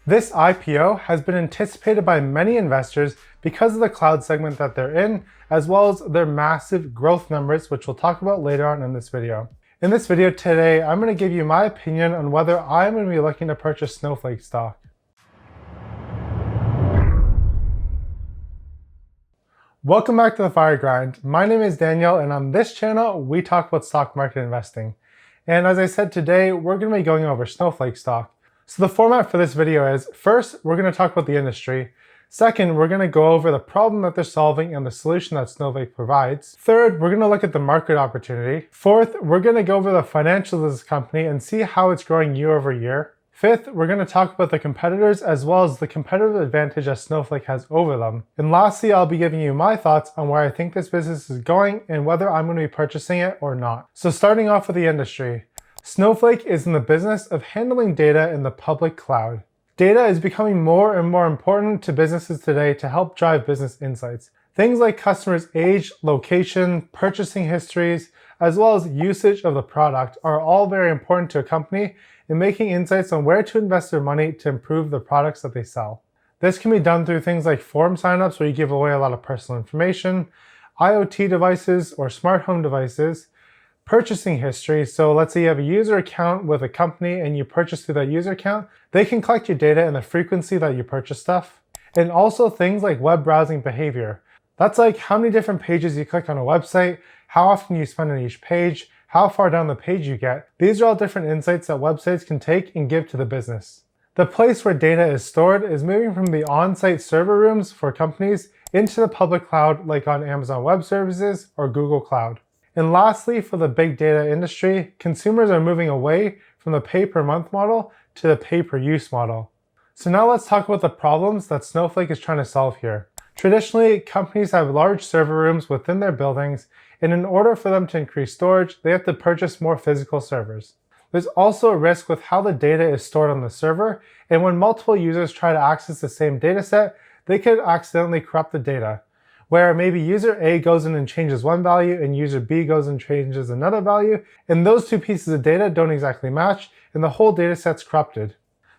This IPO has been anticipated by many investors because of the cloud segment that they're in, as well as their massive growth numbers, which we'll talk about later on in this video. In this video today, I'm going to give you my opinion on whether I'm going to be looking to purchase Snowflake stock. Welcome back to the Fire Grind. My name is Daniel, and on this channel, we talk about stock market investing. And as I said today, we're going to be going over Snowflake stock. So the format for this video is, first, we're going to talk about the industry. Second, we're going to go over the problem that they're solving and the solution that Snowflake provides. Third, we're going to look at the market opportunity. Fourth, we're going to go over the financials of this company and see how it's growing year over year. Fifth, we're going to talk about the competitors as well as the competitive advantage that Snowflake has over them. And lastly, I'll be giving you my thoughts on where I think this business is going and whether I'm going to be purchasing it or not. So starting off with the industry. Snowflake is in the business of handling data in the public cloud. Data is becoming more and more important to businesses today to help drive business insights. Things like customers' age, location, purchasing histories, as well as usage of the product are all very important to a company in making insights on where to invest their money to improve the products that they sell. This can be done through things like form signups where you give away a lot of personal information, IoT devices or smart home devices, purchasing history. So let's say you have a user account with a company and you purchase through that user account. They can collect your data and the frequency that you purchase stuff. And also things like web browsing behavior. That's like how many different pages you click on a website, how often you spend on each page, how far down the page you get. These are all different insights that websites can take and give to the business. The place where data is stored is moving from the on-site server rooms for companies into the public cloud like on Amazon Web Services or Google Cloud. And lastly, for the big data industry, consumers are moving away from the pay-per-month model to the pay-per-use model. So now let's talk about the problems that Snowflake is trying to solve here. Traditionally, companies have large server rooms within their buildings, and in order for them to increase storage, they have to purchase more physical servers. There's also a risk with how the data is stored on the server, and when multiple users try to access the same dataset, they could accidentally corrupt the data, where maybe user A goes in and changes one value and user B goes and changes another value, and those two pieces of data don't exactly match, and the whole dataset's corrupted.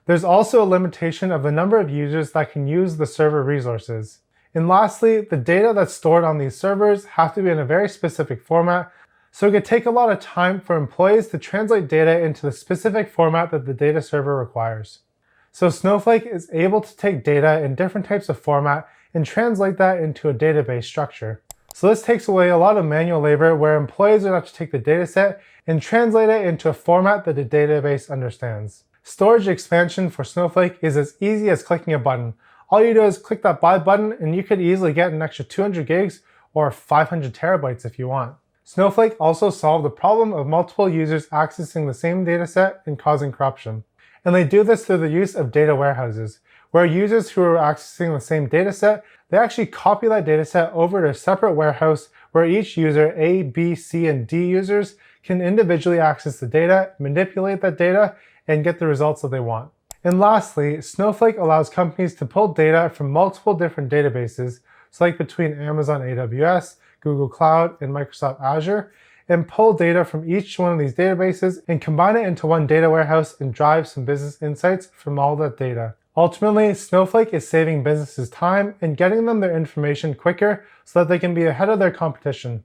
There's also a limitation of the number of users that can use the server resources. And lastly, the data that's stored on these servers have to be in a very specific format, so it could take a lot of time for employees to translate data into the specific format that the data server requires. So Snowflake is able to take data in different types of format and translate that into a database structure. So this takes away a lot of manual labor where employees would have to take the dataset and translate it into a format that the database understands. Storage expansion for Snowflake is as easy as clicking a button. All you do is click that buy button and you could easily get an extra 200 gigs or 500 terabytes if you want. Snowflake also solved the problem of multiple users accessing the same dataset and causing corruption. And they do this through the use of data warehouses, where users who are accessing the same dataset, they actually copy that dataset over to a separate warehouse where each user, A, B, C, and D users, can individually access the data, manipulate that data, and get the results that they want. And lastly, Snowflake allows companies to pull data from multiple different databases, so like between Amazon AWS, Google Cloud, and Microsoft Azure, and pull data from each one of these databases and combine it into one data warehouse and drive some business insights from all that data. Ultimately, Snowflake is saving businesses time and getting them their information quicker so that they can be ahead of their competition.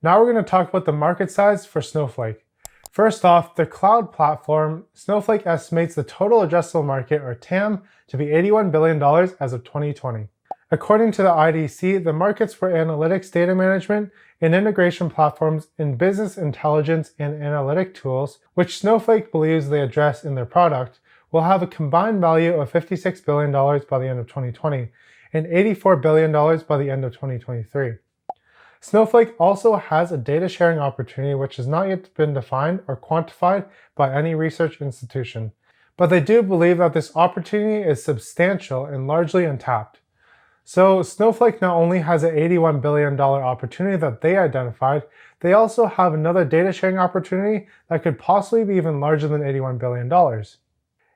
Now we're going to talk about the market size for Snowflake. First off, the cloud platform, Snowflake estimates the total addressable market, or TAM, to be $81 billion as of 2020. According to the IDC, the markets for analytics data management and integration platforms in business intelligence and analytic tools, which Snowflake believes they address in their product, will have a combined value of $56 billion by the end of 2020 and $84 billion by the end of 2023. Snowflake also has a data sharing opportunity which has not yet been defined or quantified by any research institution, but they do believe that this opportunity is substantial and largely untapped. So Snowflake not only has an $81 billion opportunity that they identified, they also have another data sharing opportunity that could possibly be even larger than $81 billion.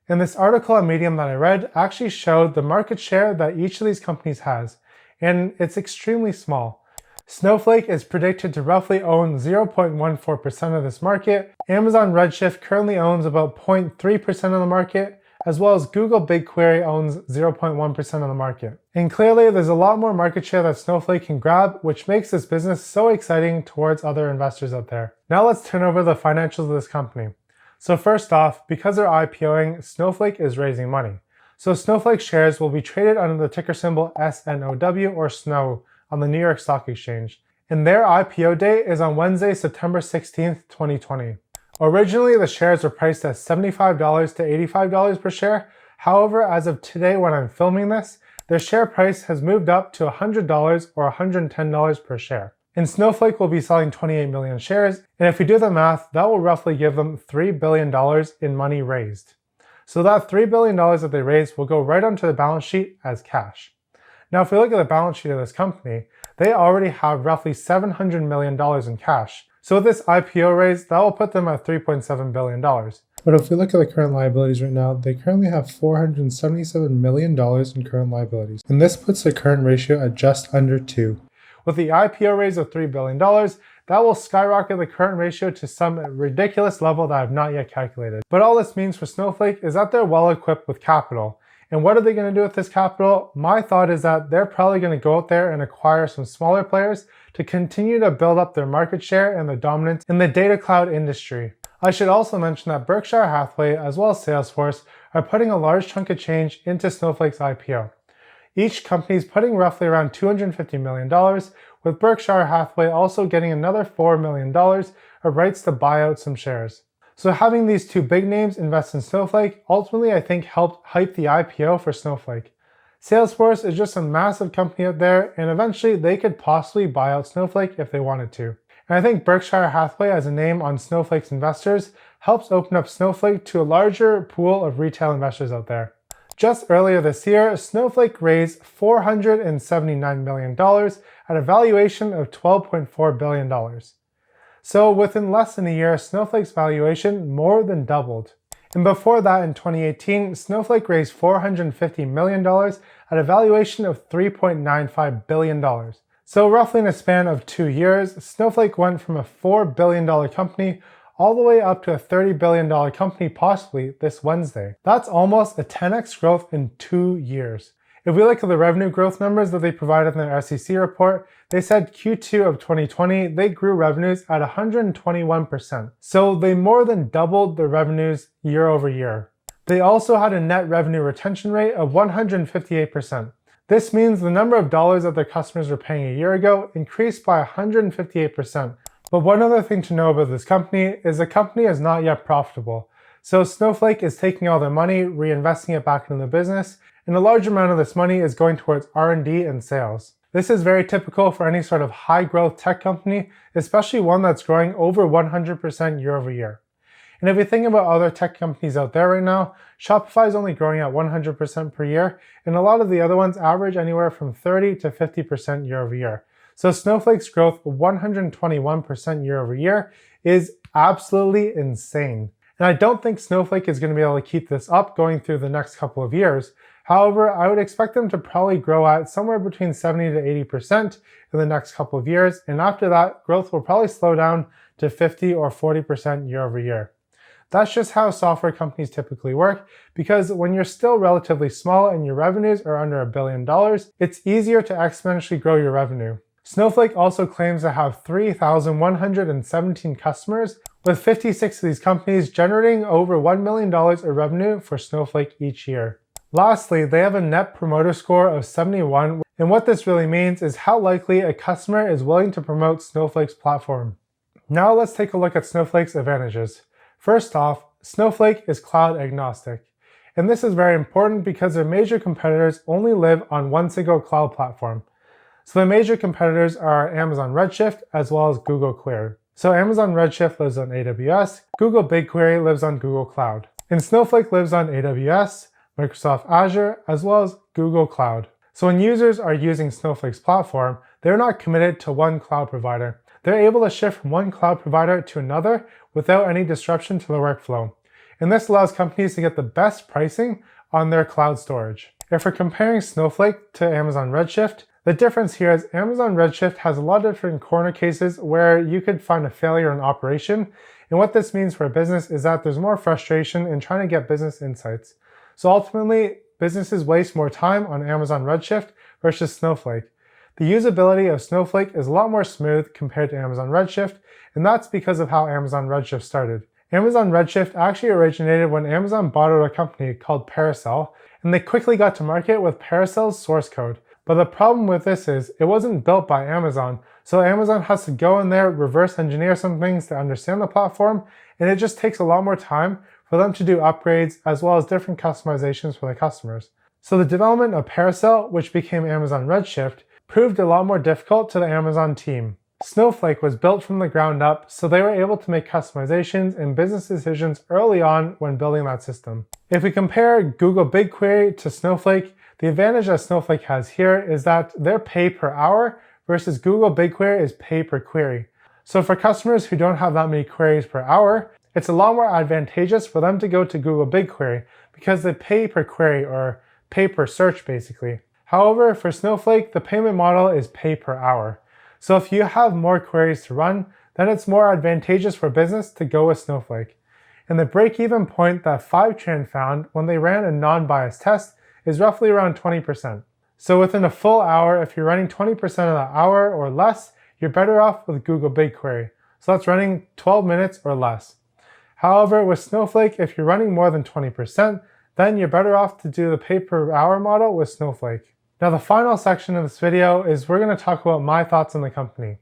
And this article on Medium that I read actually showed the market share that each of these companies has, and it's extremely small. Snowflake is predicted to roughly own 0.14% of this market. Amazon Redshift currently owns about 0.3% of the market, as well as Google BigQuery owns 0.1% of the market. And clearly, there's a lot more market share that Snowflake can grab, which makes this business so exciting towards other investors out there. Now let's turn over the financials of this company. So first off, because they're IPOing, Snowflake is raising money. So Snowflake shares will be traded under the ticker symbol SNOW or SNOW on the New York Stock Exchange. And their IPO date is on Wednesday, September 16th, 2020. Originally, the shares were priced at $75 to $85 per share. However, as of today when I'm filming this, their share price has moved up to $100 or $110 per share. And Snowflake will be selling 28 million shares, and if we do the math, that will roughly give them $3 billion in money raised. So that $3 billion that they raised will go right onto the balance sheet as cash. Now, if we look at the balance sheet of this company, they already have roughly $700 million in cash. So with this IPO raise, that will put them at $3.7 billion. But if we look at the current liabilities right now, they currently have $477 million in current liabilities. And this puts the current ratio at just under 2. With the IPO raise of $3 billion, that will skyrocket the current ratio to some ridiculous level that I have not yet calculated. But all this means for Snowflake is that they're well equipped with capital. And what are they going to do with this capital? My thought is that they're probably going to go out there and acquire some smaller players to continue to build up their market share and their dominance in the data cloud industry. I should also mention that Berkshire Hathaway as well as Salesforce are putting a large chunk of change into Snowflake's IPO. Each company is putting roughly around $250 million, with Berkshire Hathaway also getting another $4 million of rights to buy out some shares. So having these two big names invest in Snowflake ultimately I think helped hype the IPO for Snowflake. Salesforce is just a massive company out there, and eventually they could possibly buy out Snowflake if they wanted to. And I think Berkshire Hathaway as a name on Snowflake's investors helps open up Snowflake to a larger pool of retail investors out there. Just earlier this year, Snowflake raised $479 million at a valuation of $12.4 billion. So within less than a year, Snowflake's valuation more than doubled. And before that, in 2018, Snowflake raised $450 million at a valuation of $3.95 billion. So roughly in a span of 2 years, Snowflake went from a $4 billion company all the way up to a $30 billion company possibly this Wednesday. That's almost a 10x growth in 2 years. If we look at the revenue growth numbers that they provided in their SEC report, they said Q2 of 2020, they grew revenues at 121%. So they more than doubled their revenues year over year. They also had a net revenue retention rate of 158%. This means the number of dollars that their customers were paying a year ago increased by 158%. But one other thing to know about this company is the company is not yet profitable. So Snowflake is taking all their money, reinvesting it back into the business, and a large amount of this money is going towards R&D and sales. This is very typical for any sort of high growth tech company, especially one that's growing over 100% year over year. And if you think about other tech companies out there right now, Shopify is only growing at 100% per year, and a lot of the other ones average anywhere from 30 to 50% year over year. So Snowflake's growth of 121% year over year is absolutely insane. And I don't think Snowflake is going to be able to keep this up going through the next couple of years. However, I would expect them to probably grow at somewhere between 70 to 80% in the next couple of years. And after that, growth will probably slow down to 50 or 40% year over year. That's just how software companies typically work, because when you're still relatively small and your revenues are under $1 billion, it's easier to exponentially grow your revenue. Snowflake also claims to have 3,117 customers, with 56 of these companies generating over $1 million of revenue for Snowflake each year. Lastly, they have a net promoter score of 71, and what this really means is how likely a customer is willing to promote Snowflake's platform. Now let's take a look at Snowflake's advantages. First off, Snowflake is cloud agnostic. And this is very important because their major competitors only live on one single cloud platform. So the major competitors are Amazon Redshift as well as Google Cloud. So Amazon Redshift lives on AWS, Google BigQuery lives on Google Cloud, and Snowflake lives on AWS, Microsoft Azure, as well as Google Cloud. So when users are using Snowflake's platform, they're not committed to one cloud provider. They're able to shift from one cloud provider to another without any disruption to the workflow. And this allows companies to get the best pricing on their cloud storage. If we're comparing Snowflake to Amazon Redshift, the difference here is Amazon Redshift has a lot of different corner cases where you could find a failure in operation. And what this means for a business is that there's more frustration in trying to get business insights. So ultimately, businesses waste more time on Amazon Redshift versus Snowflake. The usability of Snowflake is a lot more smooth compared to Amazon Redshift, and that's because of how Amazon Redshift started. Amazon Redshift actually originated when Amazon bought out a company called Paracel, and they quickly got to market with Paracel's source code. But the problem with this is it wasn't built by Amazon, so Amazon has to go in there, reverse engineer some things to understand the platform, and it just takes a lot more time for them to do upgrades as well as different customizations for the customers. So the development of Paracel, which became Amazon Redshift, proved a lot more difficult to the Amazon team. Snowflake was built from the ground up, so they were able to make customizations and business decisions early on when building that system. If we compare Google BigQuery to Snowflake, the advantage that Snowflake has here is that they're pay per hour versus Google BigQuery is pay per query. So for customers who don't have that many queries per hour, it's a lot more advantageous for them to go to Google BigQuery because they pay per query or pay per search basically. However, for Snowflake, the payment model is pay per hour. So if you have more queries to run, then it's more advantageous for business to go with Snowflake. And the break-even point that Fivetran found when they ran a non-biased test is roughly around 20%. So within a full hour, if you're running 20% of the hour or less, you're better off with Google BigQuery. So that's running 12 minutes or less. However, with Snowflake, if you're running more than 20%, then you're better off to do the pay per hour model with Snowflake. Now the final section of this video is we're going to talk about my thoughts on the company.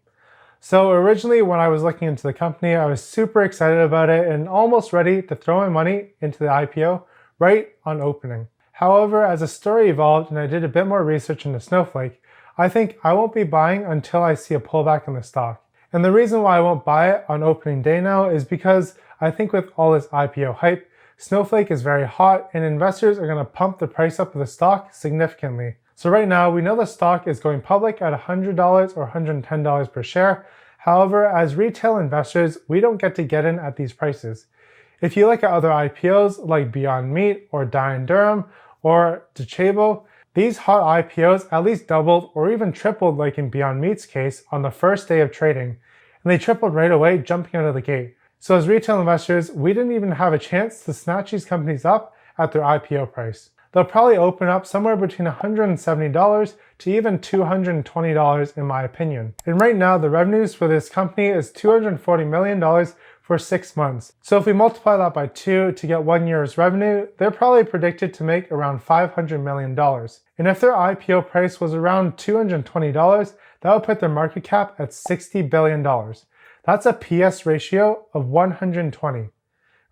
So originally when I was looking into the company, I was super excited about it and almost ready to throw my money into the IPO right on opening. However, as the story evolved and I did a bit more research into Snowflake, I think I won't be buying until I see a pullback in the stock. And the reason why I won't buy it on opening day now is because I think with all this IPO hype, Snowflake is very hot and investors are going to pump the price up of the stock significantly. So right now, we know the stock is going public at $100 or $110 per share. However, as retail investors, we don't get to get in at these prices. If you look at other IPOs like Beyond Meat or Dye & Durham or Docebo, these hot IPOs at least doubled or even tripled like in Beyond Meat's case on the first day of trading. And they tripled right away jumping out of the gate. So as retail investors, we didn't even have a chance to snatch these companies up at their IPO price. They'll probably open up somewhere between $170 to even $220 in my opinion. And right now, the revenues for this company is $240 million for 6 months. So if we multiply that by 2 to get 1 year's revenue, they're probably predicted to make around $500 million. And if their IPO price was around $220, that would put their market cap at $60 billion. That's a PS ratio of 120.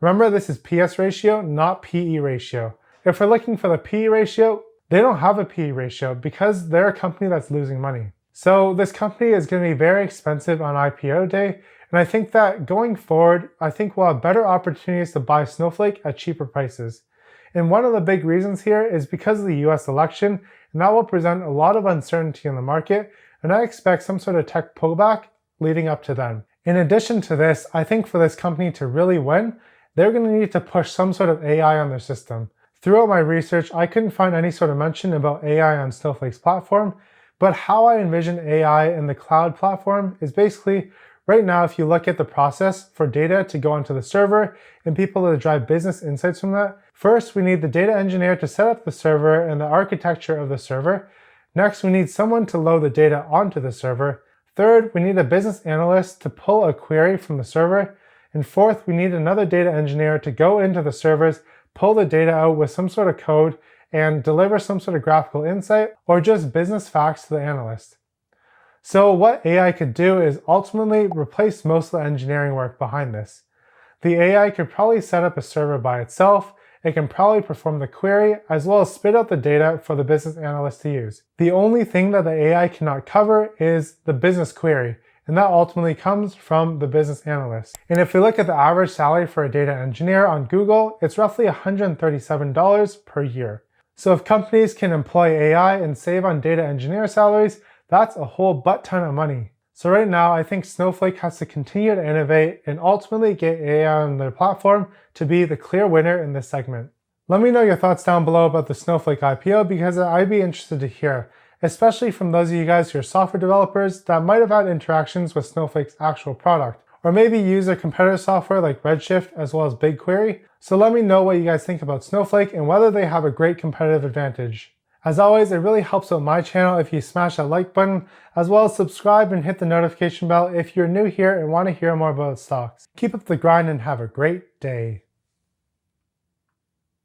Remember, this is PS ratio, not PE ratio. If we're looking for the PE ratio, they don't have a PE ratio because they're a company that's losing money. So this company is going to be very expensive on IPO day. And I think that going forward, I think we'll have better opportunities to buy Snowflake at cheaper prices. And one of the big reasons here is because of the US election, and that will present a lot of uncertainty in the market. And I expect some sort of tech pullback leading up to then. In addition to this, I think for this company to really win, they're going to need to push some sort of AI on their system. Throughout my research, I couldn't find any sort of mention about AI on Snowflake's platform, but how I envision AI in the cloud platform is basically, right now, if you look at the process for data to go onto the server and people to drive business insights from that, first we need the data engineer to set up the server and the architecture of the server. Next, we need someone to load the data onto the server. Third, we need a business analyst to pull a query from the server. And fourth, we need another data engineer to go into the servers, pull the data out with some sort of code, and deliver some sort of graphical insight or just business facts to the analyst. So what AI could do is ultimately replace most of the engineering work behind this. The AI could probably set up a server by itself. It can probably perform the query as well as spit out the data for the business analyst to use. The only thing that the AI cannot cover is the business query, and that ultimately comes from the business analyst. And if we look at the average salary for a data engineer on Google, it's roughly $137 per year. So if companies can employ AI and save on data engineer salaries, that's a whole butt ton of money. So right now, I think Snowflake has to continue to innovate and ultimately get AI on their platform to be the clear winner in this segment. Let me know your thoughts down below about the Snowflake IPO because I'd be interested to hear, especially from those of you guys who are software developers that might have had interactions with Snowflake's actual product, or maybe use their competitor software like Redshift as well as BigQuery. So let me know what you guys think about Snowflake and whether they have a great competitive advantage. As always, it really helps out my channel if you smash that like button, as well as subscribe and hit the notification bell if you're new here and want to hear more about stocks. Keep up the grind and have a great day.